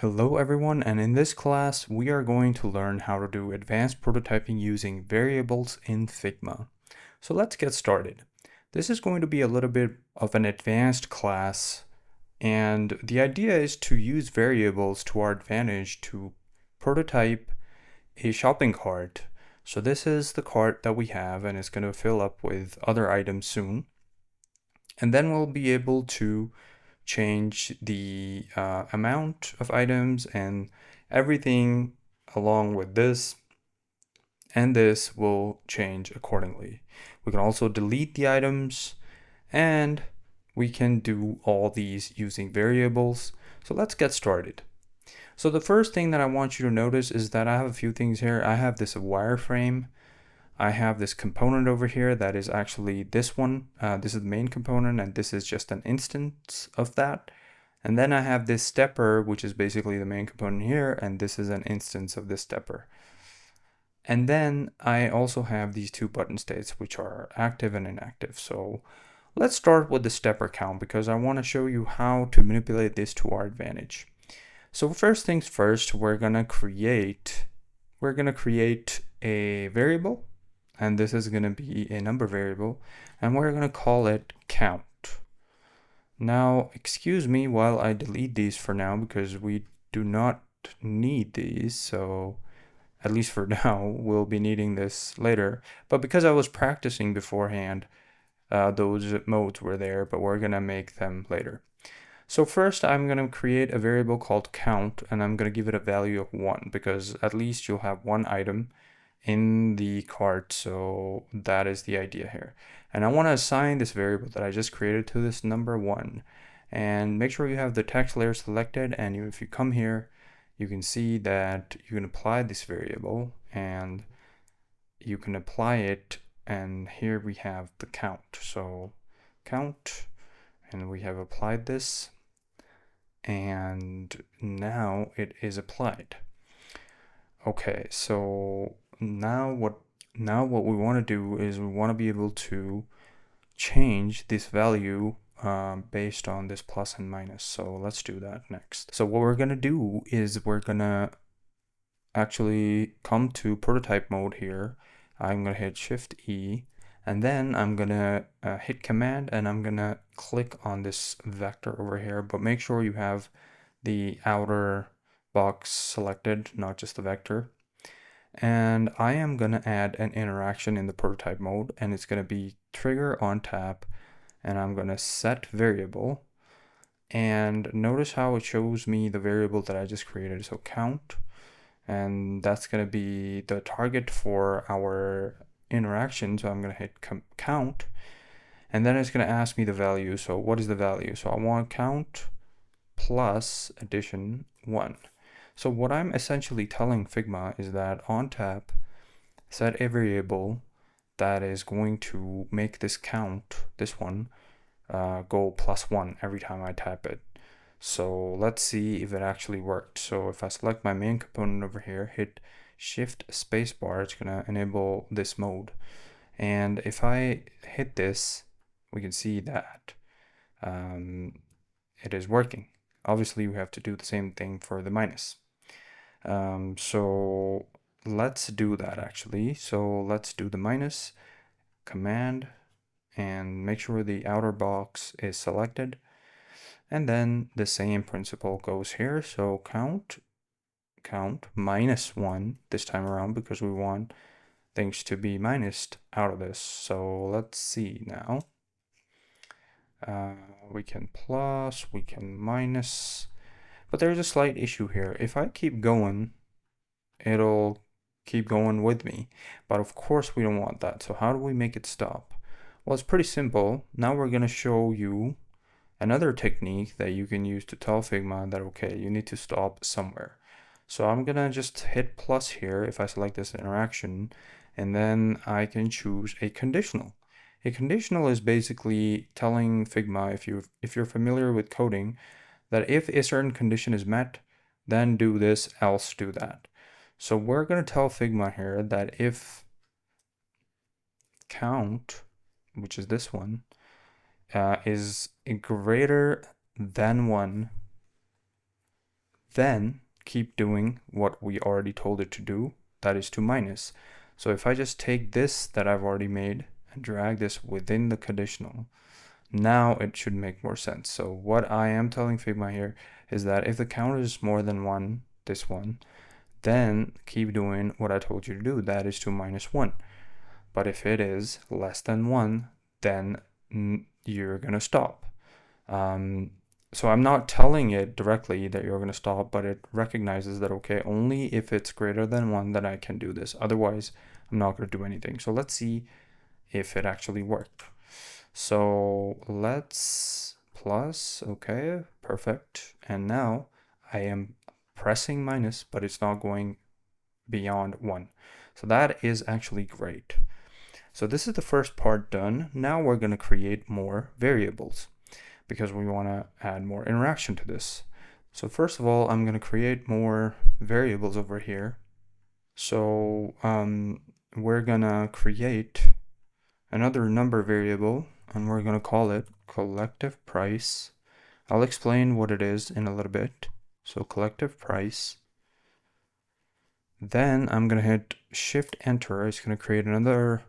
Hello everyone, and in this class we are going to learn how to do advanced prototyping using variables in Figma. So let's get started. This is going to be a little bit of an advanced class, and the idea is to use variables to our advantage to prototype a shopping cart. So this is the cart that we have, and it's going to fill up with other items soon. And then we'll be able to change the amount of items and everything along with this, and this will change accordingly. We can also delete the items, and we can do all these using variables. So let's get started. So the first thing that I want you to notice is that I have a few things here. I have this wireframe. I have this component over here that is actually this one. This is the main component, and this is just an instance of that. And then I have this stepper, which is basically the main component here, and this is an instance of this stepper. And then I also have these two button states, which are active and inactive. So let's start with the stepper count because I want to show you how to manipulate this to our advantage. So first things first, we're gonna create a variable, and this is gonna be a number variable, and we're gonna call it count. Now, excuse me while I delete these for now because we do not need these, so at least for now, we'll be needing this later. But because I was practicing beforehand, those modes were there, but we're gonna make them later. So first I'm gonna create a variable called count, and I'm gonna give it a value of 1 because at least you'll have one item in the cart, so that is the idea here. And I want to assign this variable that I just created to this number 1, and make sure you have the text layer selected, and if you come here you can see that you can apply this variable and you can apply it, and here we have the count. So count, and we have applied this, and now it is applied. Okay, so now what we want to do is we want to be able to change this value based on this plus and minus. So let's do that next. So what we're going to do is we're going to actually come to prototype mode here. I'm going to hit Shift E, and then I'm going to hit Command, and I'm going to click on this vector over here, but make sure you have the outer box selected, not just the vector. And I am going to add an interaction in the prototype mode, and it's going to be trigger on tap, and I'm going to set variable, and notice how it shows me the variable that I just created. So count, and that's going to be the target for our interaction. So I'm going to hit count, and then it's going to ask me the value. So what is the value? So I want count plus addition 1. So what I'm essentially telling Figma is that on tap, set a variable that is going to make this count, this one, go +1 every time I type it. So let's see if it actually worked. So if I select my main component over here, hit Shift spacebar, it's gonna enable this mode. And if I hit this, we can see that it is working. Obviously, you have to do the same thing for the minus. So let's do that actually. So let's do the minus command and make sure the outer box is selected. And then the same principle goes here. So count -1 this time around because we want things to be minused out of this. So let's see now. We can plus, we can minus. But there's a slight issue here. If I keep going, it'll keep going with me. But of course we don't want that. So how do we make it stop? Well, it's pretty simple. Now we're going to show you another technique that you can use to tell Figma that, okay, you need to stop somewhere. So I'm going to just hit plus here if I select this interaction, and then I can choose a conditional. A conditional is basically telling Figma, if you're familiar with coding, that if a certain condition is met, then do this, else do that. So we're going to tell Figma here that if count, which is this one, is greater than 1, then keep doing what we already told it to do, that is to minus. So if I just take this that I've already made and drag this within the conditional, now it should make more sense. So what I am telling Figma here is that if the count is more than one, this one, then keep doing what I told you to do, that is to minus 1. But if it is less than 1, then you're going to stop. So I'm not telling it directly that you're going to stop, but it recognizes that, okay, only if it's greater than 1 that I can do this. Otherwise, I'm not going to do anything. So let's see if it actually worked. So let's plus, okay, perfect. And now I am pressing minus, but it's not going beyond 1. So that is actually great. So this is the first part done. Now we're going to create more variables because we want to add more interaction to this. So first of all, I'm going to create more variables over here. So we're going to create another number variable, and we're going to call it collective price. I'll explain what it is in a little bit. So collective price. Then I'm going to hit Shift Enter. It's going to create another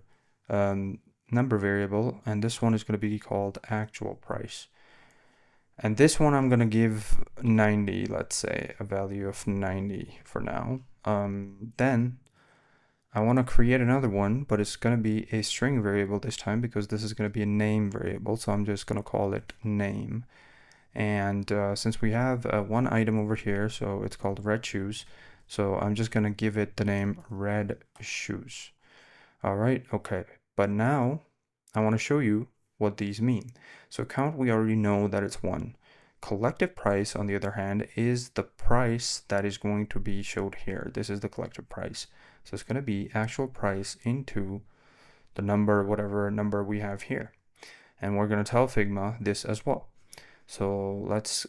number variable, and this one is going to be called actual price. And this one I'm going to give 90, let's say, a value of 90 for now. Then I want to create another one, but it's going to be a string variable this time because this is going to be a name variable. So I'm just going to call it name. And since we have one item over here, so it's called red shoes. So I'm just going to give it the name red shoes. All right, okay. But now I want to show you what these mean. So count, we already know that it's 1. Collective price, on the other hand, is the price that is going to be showed here. This is the collective price. So it's going to be actual price into the number, whatever number we have here. And we're going to tell Figma this as well. So let's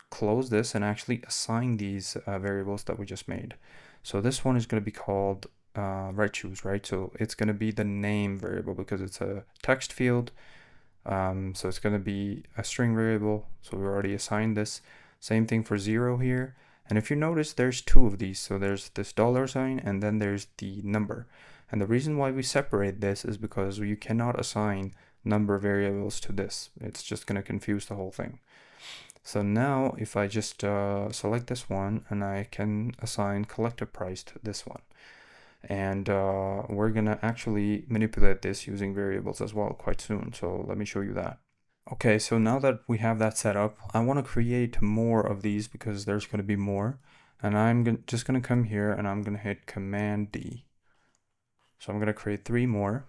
close this and actually assign these variables that we just made. So this one is going to be called red shoes, right? So it's going to be the name variable because it's a text field. So it's going to be a string variable. So we already assigned this. Same thing for 0 here. And if you notice, there's 2 of these. So there's this $sign and then there's the number. And the reason why we separate this is because you cannot assign number variables to this. It's just going to confuse the whole thing. So now if I just select this one, and I can assign collective price to this one. And we're going to actually manipulate this using variables as well quite soon. So let me show you that. Okay, so now that we have that set up, I want to create more of these because there's going to be more. And I'm just going to come here and I'm going to hit Command D. So I'm going to create 3 more.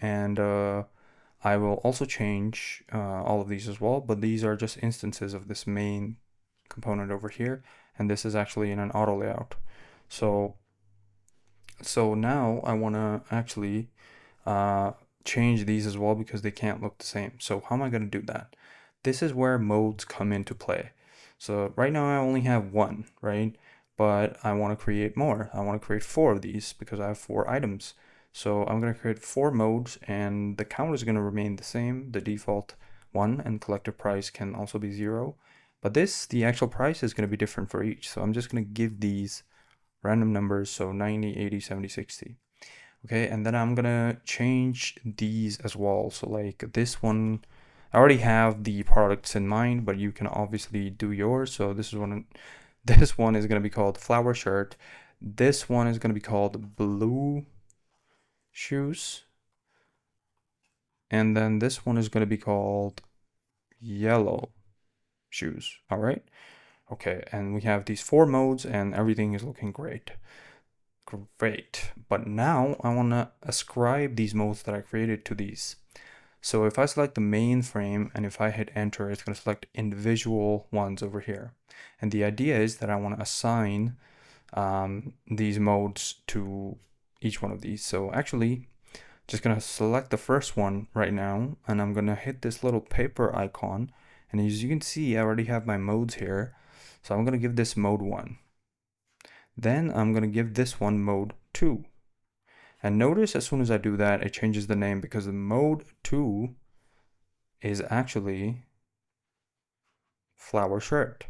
And I will also change all of these as well, but these are just instances of this main component over here. And this is actually in an auto layout. So now I want to actually change these as well because they can't look the same. So how am I going to do that? This is where modes come into play. So right now I only have 1, right? But I want to create more. I want to create 4 of these because I have 4 items. So I'm going to create 4 modes, and the count is going to remain the same, the default 1, and collective price can also be 0. But the actual price is going to be different for each. So I'm just going to give these random numbers, so 90, 80, 70, 60. Okay, and then I'm going to change these as well. So like this one, I already have the products in mind, but you can obviously do yours. So this one is going to be called flower shirt. This one is going to be called blue shoes, and then this one is going to be called yellow shoes. All right, okay, and we have these 4 modes and everything is looking great. But now I want to ascribe these modes that I created to these. So if I select the main frame and if I hit enter, it's going to select individual ones over here. And the idea is that I want to assign these modes to each one of these. So actually, just going to select the first one right now, and I'm going to hit this little paper icon. And as you can see, I already have my modes here. So I'm going to give this mode 1. Then I'm going to give this one mode 2. And notice as soon as I do that, it changes the name because the mode 2 is actually flower shirt.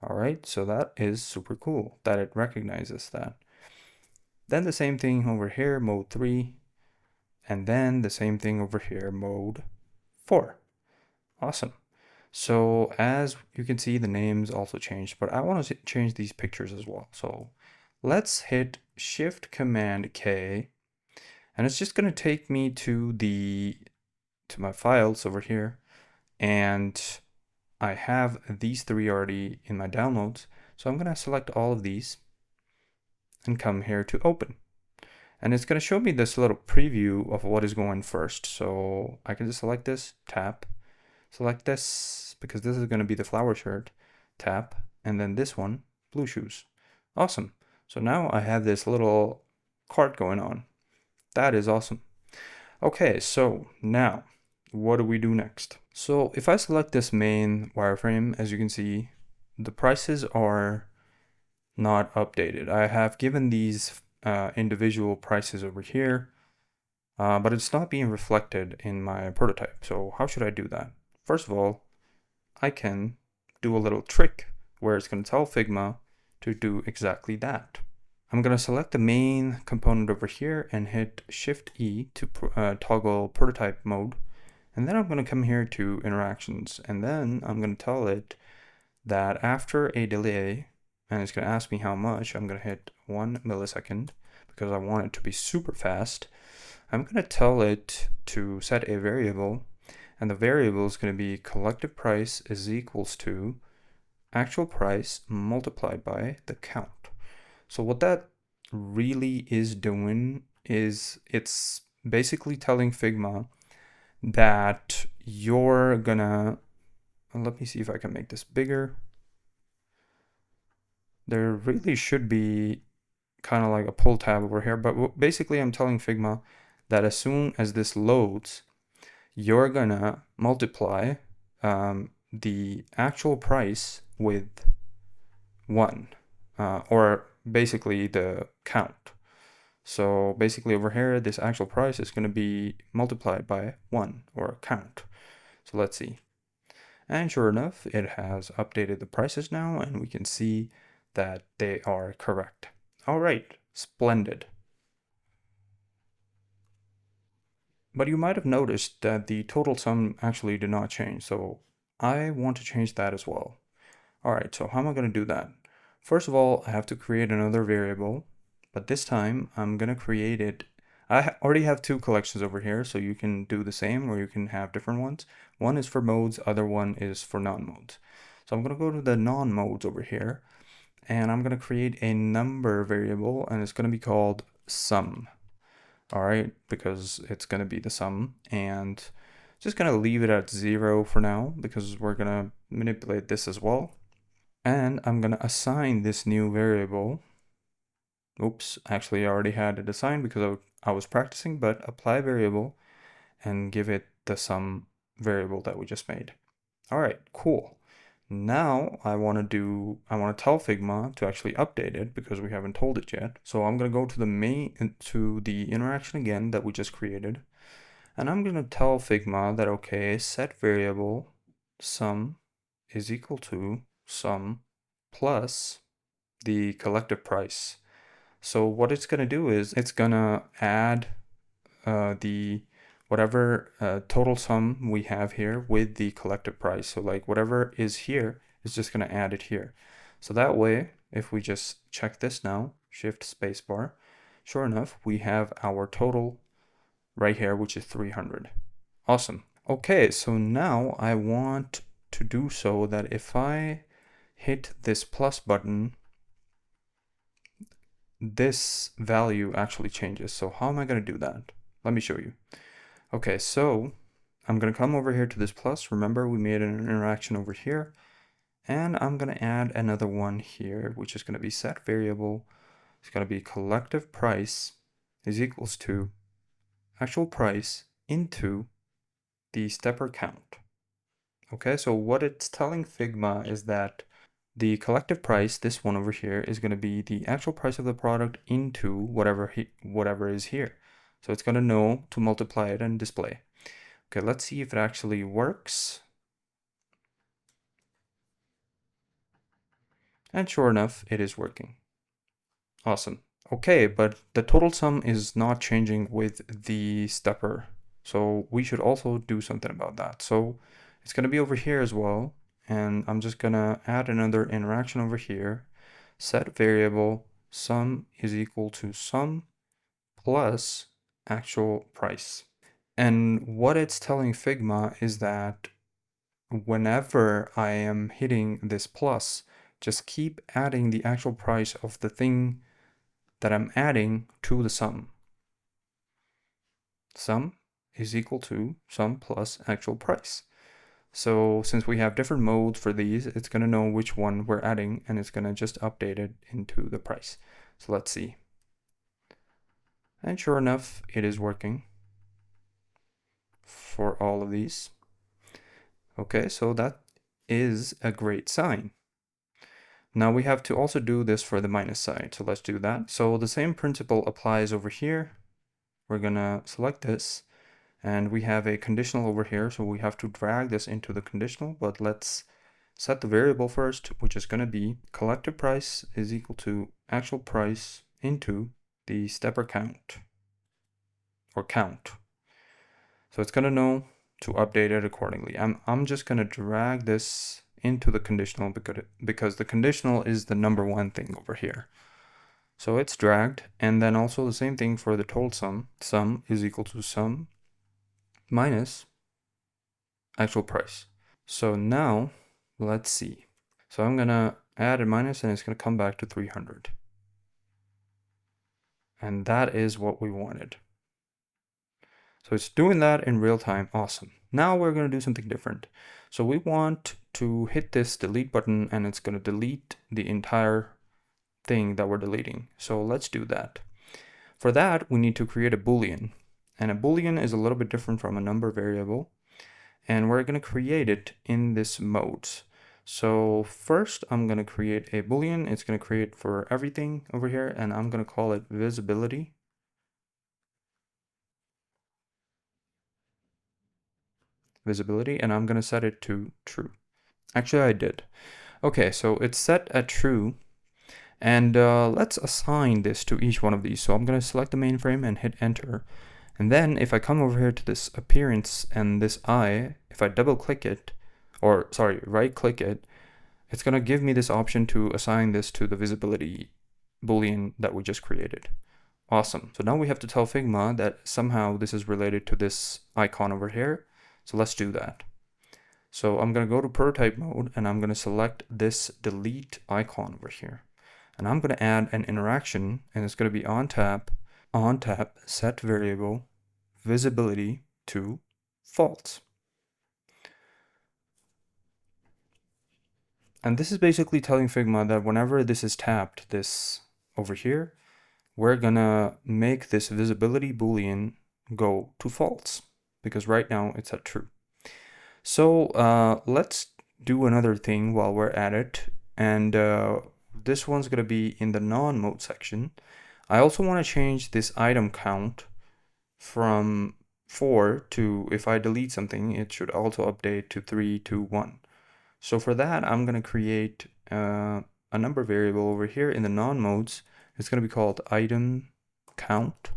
All right, so that is super cool that it recognizes that. Then the same thing over here, mode 3, and then the same thing over here, mode 4. Awesome. So as you can see, the names also changed, but I want to change these pictures as well. So let's hit Shift Command K, and it's just going to take me to my files over here, and I have these 3 already in my downloads. So I'm going to select all of these and come here to open. And it's going to show me this little preview of what is going first. So I can just select this, tap, select this because this is going to be the flower shirt, tap, and then this one, blue shoes. Awesome. So now I have this little cart going on. That is awesome. Okay, so now what do we do next? So if I select this main wireframe, as you can see, the prices are not updated. I have given these individual prices over here, but it's not being reflected in my prototype. So how should I do that? First of all, I can do a little trick where it's going to tell Figma to do exactly that. I'm going to select the main component over here and hit Shift E to toggle prototype mode. And then I'm going to come here to interactions, and then I'm going to tell it that after a delay, and it's going to ask me how much, I'm going to hit 1 millisecond because I want it to be super fast. I'm going to tell it to set a variable, and the variable is going to be collective price is equals to actual price multiplied by the count. So what that really is doing is it's basically telling Figma that you're gonna, let me see if I can make this bigger. There really should be kind of like a pull tab over here, but basically I'm telling Figma that as soon as this loads, you're gonna multiply the actual price with 1, or basically the count. So basically over here, this actual price is going to be multiplied by 1, or count. So let's see. And sure enough, it has updated the prices now, and we can see that they are correct. All right, splendid. But you might have noticed that the total sum actually did not change, so I want to change that as well. All right, so how am I going to do that? First of all, I have to create another variable, but this time I'm going to create it. I already have 2 collections over here, so you can do the same or you can have different ones. One is for modes, other one is for non-modes. So I'm going to go to the non-modes over here, and I'm going to create a number variable, and it's going to be called sum. All right, because it's going to be the sum, and just going to leave it at 0 for now because we're going to manipulate this as well. And I'm going to assign this new variable. Oops, actually I already had it assigned because I was practicing, but apply variable and give it the sum variable that we just made. All right, cool. Now I want to tell Figma to actually update it because we haven't told it yet. So I'm going to go to the interaction again that we just created. And I'm going to tell Figma that, okay, set variable sum is equal to sum plus the collective price. So what it's going to do is it's going to add the whatever total sum we have here with the collective price. So like whatever is here is just going to add it here. So that way, if we just check this now, shift spacebar, sure enough, we have our total right here, which is 300. Awesome. Okay, so now I want to do so that if I hit this plus button, this value actually changes. So how am I going to do that? Let me show you. Okay, so I'm going to come over here to this plus. Remember, we made an interaction over here. And I'm going to add another one here, which is going to be set variable. It's going to be collective price is equals to actual price into the stepper count. Okay, so what it's telling Figma is that the collective price, this one over here, is going to be the actual price of the product into whatever is here. So it's going to know to multiply it and display. Okay, let's see if it actually works. And sure enough, it is working. Awesome. Okay, but the total sum is not changing with the stepper. So we should also do something about that. So it's going to be over here as well. And I'm just going to add another interaction over here. Set variable sum is equal to sum plus actual price. And what it's telling Figma is that whenever I am hitting this plus, just keep adding the actual price of the thing that I'm adding to the sum. Sum is equal to sum plus actual price. So since we have different modes for these, it's going to know which one we're adding, and it's going to just update it into the price. So let's see. And sure enough, it is working for all of these. Okay, so that is a great sign. Now we have to also do this for the minus side, so let's do that. So the same principle applies over here. We're gonna select this, and we have a conditional over here, so we have to drag this into the conditional, but let's set the variable first, which is gonna be collected price is equal to actual price into the stepper count, or count. So it's gonna know to update it accordingly. I'm just gonna drag this into the conditional because the conditional is the number one thing over here. So it's dragged, and then also the same thing for the total sum. Sum is equal to sum minus actual price. So now let's see. So I'm gonna add a minus and it's gonna come back to 300. And that is what we wanted. So it's doing that in real time. Awesome. Now we're going to do something different. So we want to hit this delete button, and it's going to delete the entire thing that we're deleting. So let's do that. For that, we need to create a Boolean. And a Boolean is a little bit different from a number variable. And we're going to create it in this mode. So first, I'm going to create a Boolean. It's going to create for everything over here, and I'm going to call it visibility. And I'm going to set it to true. Actually, I did. Okay, so it's set at true, and let's assign this to each one of these. So I'm going to select the mainframe and hit enter. And then if I come over here to this appearance and this eye, if I double click it, or sorry, right click it, it's going to give me this option to assign this to the visibility Boolean that we just created. Awesome. So now we have to tell Figma that somehow this is related to this icon over here. So let's do that. So I'm going to go to prototype mode, and I'm going to select this delete icon over here. And I'm going to add an interaction, and it's going to be on tap, set variable, visibility to false. And this is basically telling Figma that whenever this is tapped, this over here, we're going to make this visibility Boolean go to false, because right now it's at true. So let's do another thing while we're at it, and this one's going to be in the non-mode section. I also want to change this item count from 4 to, if I delete something, it should also update to 3, 2, 1. So for that, I'm going to create a number variable over here in the non-modes. It's going to be called item count,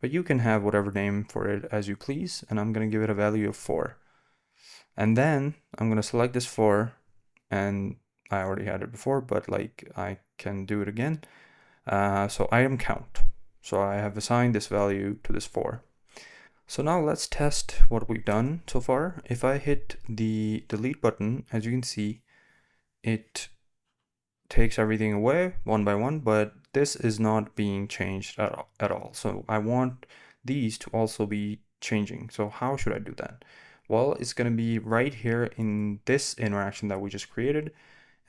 but you can have whatever name for it as you please, and I'm going to give it a value of 4. And then I'm going to select this 4, and I already had it before, but like I can do it again. So item count. So I have assigned this value to this 4. So now let's test what we've done so far. If I hit the delete button, as you can see, it takes everything away one by one, but this is not being changed at all. So I want these to also be changing. So how should I do that? Well, it's going to be right here in this interaction that we just created,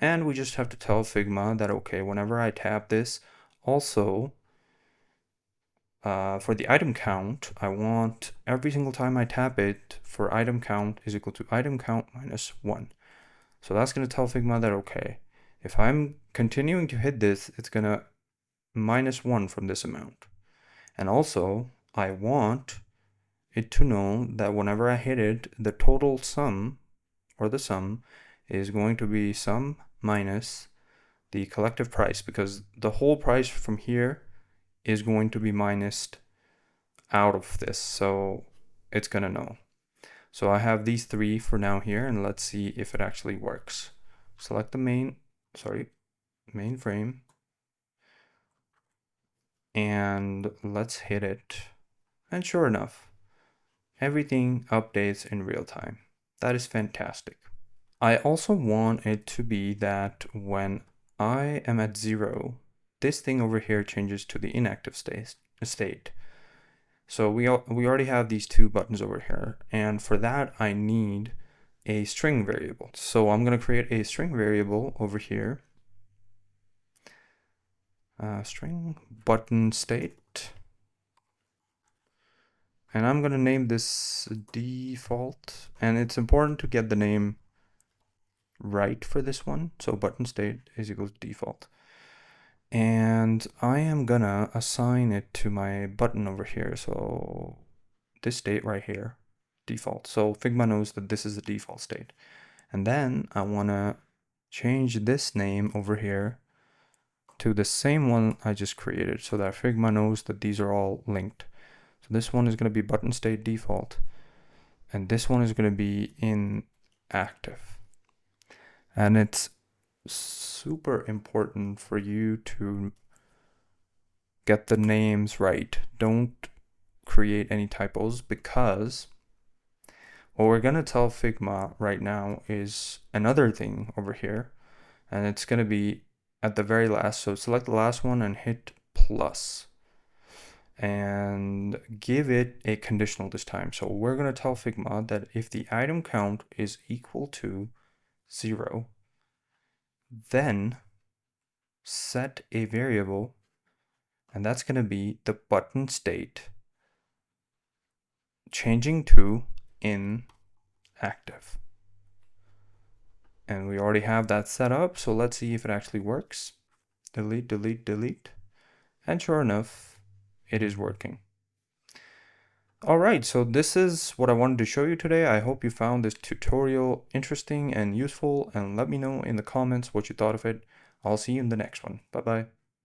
and we just have to tell Figma that, okay, whenever I tap this, also for the item count, I want every single time I tap it for item count is equal to item count minus 1. So that's going to tell Figma that, okay, if I'm continuing to hit this, it's going to minus 1 from this amount. And also, I want it to know that whenever I hit it, the total sum, or the sum, is going to be sum minus the collective price, because the whole price from here is going to be minused out of this, so it's gonna know. So I have these three for now here, and let's see if it actually works. Select the main frame, and let's hit it. And sure enough, everything updates in real time. That is fantastic. I also want it to be that when I am at 0, this thing over here changes to the inactive state. So we already have these two buttons over here, and for that I need a string variable. So I'm going to create a string variable over here, string button state, and I'm going to name this default, and it's important to get the name right for this one. So button state is equal to default, and I am gonna assign it to my button over here. So this state right here, default. So Figma knows that this is the default state. And then I want to change this name over here to the same one I just created, so that Figma knows that these are all linked. So this one is going to be button state default, and this one is going to be inactive. And it's super important for you to get the names right. Don't create any typos, because what we're going to tell Figma right now is another thing over here, and it's going to be at the very last. So select the last one and hit plus, and give it a conditional this time. So we're going to tell Figma that if the item count is equal to 0, then set a variable, and that's going to be the button state changing to inactive. And we already have that set up, so let's see if it actually works. Delete, delete, delete. And sure enough, it is working. All right, so this is what I wanted to show you today. I hope you found this tutorial interesting and useful, and let me know in the comments what you thought of it. I'll see you in the next one. Bye-bye.